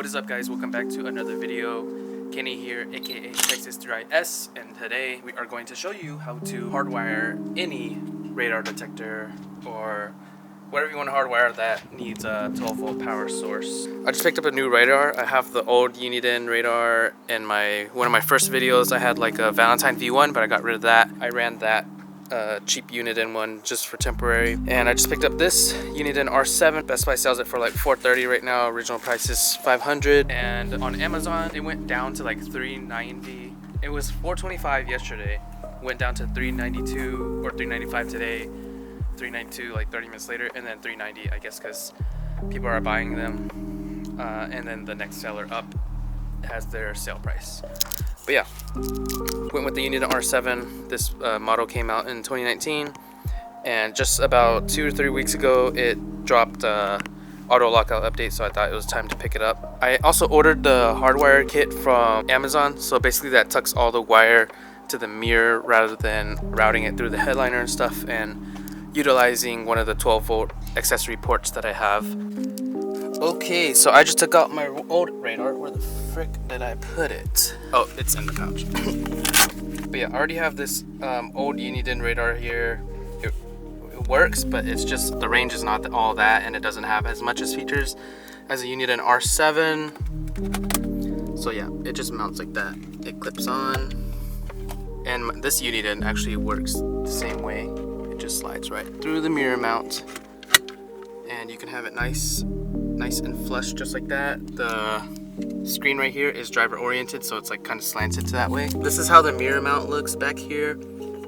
What is up, guys? Welcome back to another video. Kenny here, aka Texas 3IS, and today we are going to show you how to hardwire any radar detector or whatever you want to hardwire that needs a 12-volt power source. I just picked up a new radar. I have the old Uniden radar in one of my first videos. I had like a Valentine V1, but I got rid of that. I ran that cheap Uniden one just for temporary, and I just picked up this Uniden R7. Best Buy sells it for like $430 right now. Original price is $500, and on Amazon it went down to like $390. It was $425 yesterday, went down to $392 or $395 today, $392 like 30 minutes later, and then $390, I guess because people are buying them, and then the next seller up has their sale price. But yeah, went with the Uniden R7. This model came out in 2019, and just about 2 or 3 weeks ago it dropped auto lockout update, so I thought it was time to pick it up. I also ordered the Hardwire kit from Amazon, so basically that tucks all the wire to the mirror rather than routing it through the headliner and stuff, and utilizing one of the 12-volt accessory ports that I have. Okay, so I just took out my old radar. Where the frick did I put it? Oh, it's in the pouch. But yeah, I already have this old Uniden radar here. It works, but it's just the range is not all that, and it doesn't have as much as features as a Uniden R7. So yeah, it just mounts like that. It clips on, and this Uniden actually works the same way. It just slides right through the mirror mount, and you can have it nice and flush just like that. The screen right here is driver oriented, so it's like kind of slanted that way. This is how the mirror mount looks back here.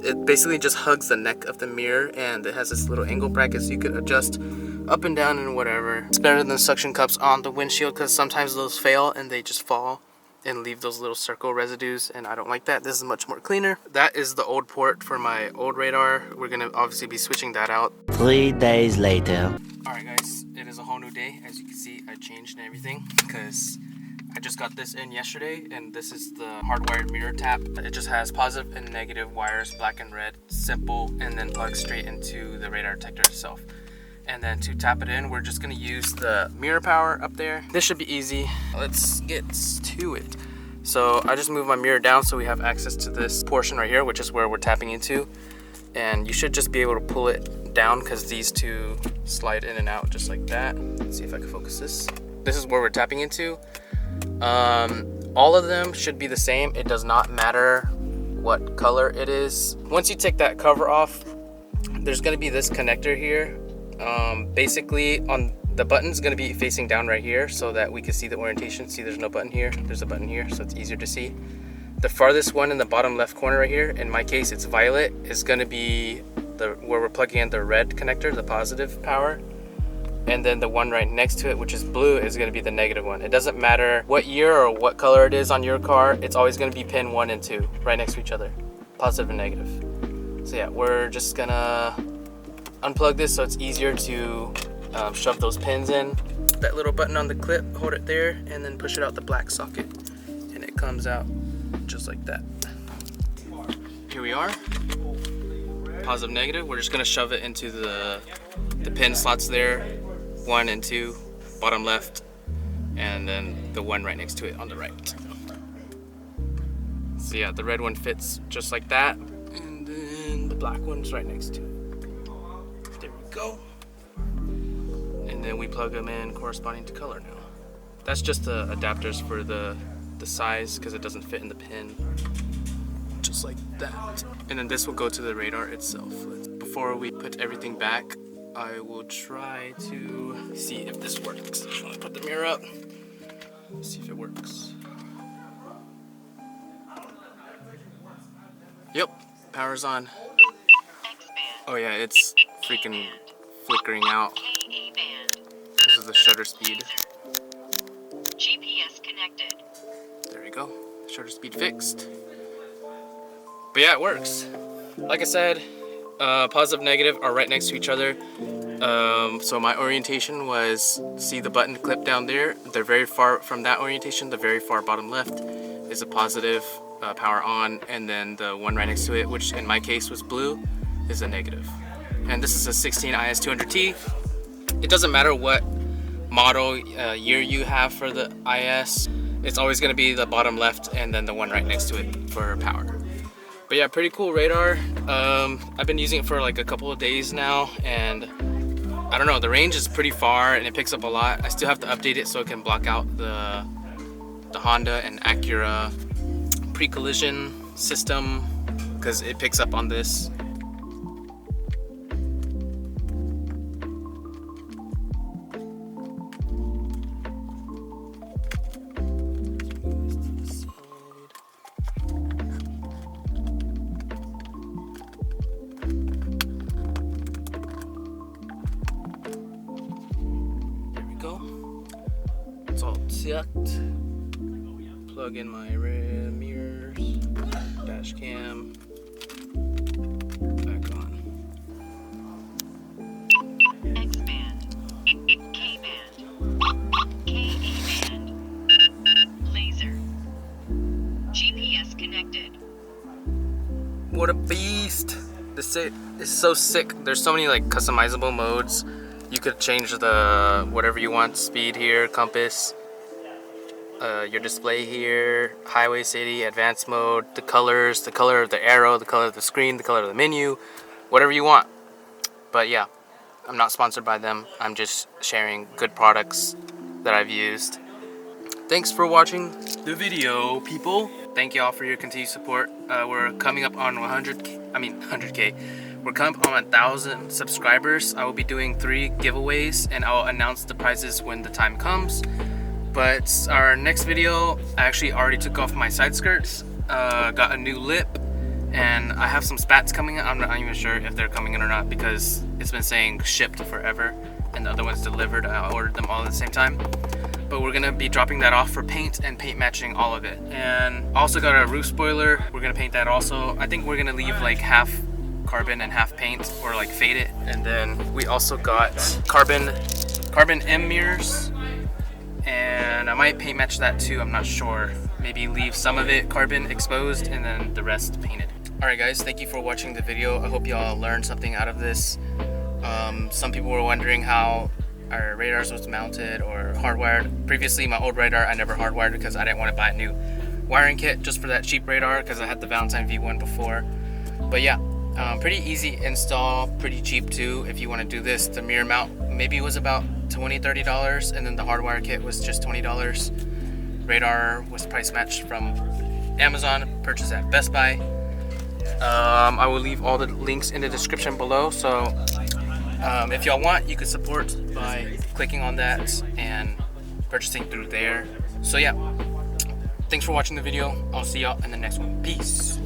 It basically just hugs the neck of the mirror, and it has this little angle bracket so you can adjust up and down and whatever. It's better than suction cups on the windshield because sometimes those fail and they just fall and leave those little circle residues, and I don't like that. This is much more cleaner. That is the old port for my old radar. We're gonna obviously be switching that out. 3 days later. Alright guys, it is a whole new day. As you can see, I changed and everything because I just got this in yesterday, and this is the hardwired mirror tap. It just has positive and negative wires, black and red, simple, and then plugs straight into the radar detector itself. And then to tap it in, we're just gonna use the mirror power up there. This should be easy. Let's get to it. So I just moved my mirror down so we have access to this portion right here, which is where we're tapping into. And you should just be able to pull it down because these two slide in and out just like that. Let's see if I can focus this. This is where we're tapping into. All of them should be the same. It does not matter what color it is. Once you take that cover off, there's gonna be this connector here. Basically on the button's gonna be facing down right here so that we can see the orientation. See, there's no button here. There's a button here, so it's easier to see. The farthest one in the bottom left corner right here, in my case it's violet, is gonna be where we're plugging in the red connector, the positive power. And then the one right next to it, which is blue, is gonna be the negative one. It doesn't matter what year or what color it is on your car, it's always gonna be pin 1 and 2, right next to each other, positive and negative. So yeah, we're just gonna unplug this so it's easier to shove those pins in. That little button on the clip, hold it there, and then push it out the black socket, and it comes out just like that. Here we are, positive, negative. We're just gonna shove it into the pin slots there, 1 and 2, bottom left, and then the one right next to it on the right. So yeah, the red one fits just like that, and then the black one's right next to it. There we go. And then we plug them in corresponding to color now. That's just the adapters for the size because it doesn't fit in the pin. Just like that. And then this will go to the radar itself. Before we put everything back, I will try to see if this works. I'm gonna put the mirror up, see if it works. Yep, power's on. Oh yeah, it's freaking flickering out. This is the shutter speed. GPS connected. There we go, shutter speed fixed. But yeah, it works. Like I said, positive, negative are right next to each other. So my orientation was, see the button clip down there? They're very far from that orientation. The very far bottom left is a positive, power on, and then the one right next to it, which in my case was blue, is a negative. And this is a 16 IS200T. It doesn't matter what model year you have for the IS, it's always going to be the bottom left and then the one right next to it for power. But yeah, pretty cool radar. I've been using it for like a couple of days now, and I don't know, the range is pretty far and it picks up a lot. I still have to update it so it can block out the Honda and Acura pre-collision system, because it picks up on this. It's all tucked. Plug in my rear mirrors, dash cam, back on. X band, K band, KE band, laser, GPS connected. What a beast! This is so sick. There's so many like customizable modes. You could change the whatever you want, speed here, compass, your display here, highway, city, advanced mode, the colors, the color of the arrow, the color of the screen, the color of the menu, whatever you want. But yeah, I'm not sponsored by them. I'm just sharing good products that I've used. Thanks for watching the video, people. Thank you all for your continued support. We're coming up on 100K. We're coming up on 1,000 subscribers. I will be doing 3 giveaways and I'll announce the prizes when the time comes. But our next video, I actually already took off my side skirts, got a new lip, and I have some spats coming in. I'm not even sure if they're coming in or not because it's been saying shipped forever and the other one's delivered. I ordered them all at the same time. But we're gonna be dropping that off for paint and paint matching all of it. And also got a roof spoiler. We're gonna paint that also. I think we're gonna leave like half carbon and half paint, or like fade it. And then we also got carbon M mirrors, and I might paint match that too. I'm not sure. Maybe leave some of it carbon exposed and then the rest painted. Alright guys, thank you for watching the video. I hope y'all learned something out of this. Some people were wondering how our radars was mounted or hardwired. Previously, my old radar I never hardwired because I didn't want to buy a new wiring kit just for that cheap radar because I had the Valentine V1 before. But yeah, pretty easy install, pretty cheap too if you want to do this. The mirror mount maybe was about $20-$30, and then the hardwire kit was just $20. Radar was price matched from Amazon, purchased at Best Buy. I will leave all the links in the description below, so if y'all want, you could support by clicking on that and purchasing through there. So yeah, thanks for watching the video. I'll see y'all in the next one. Peace.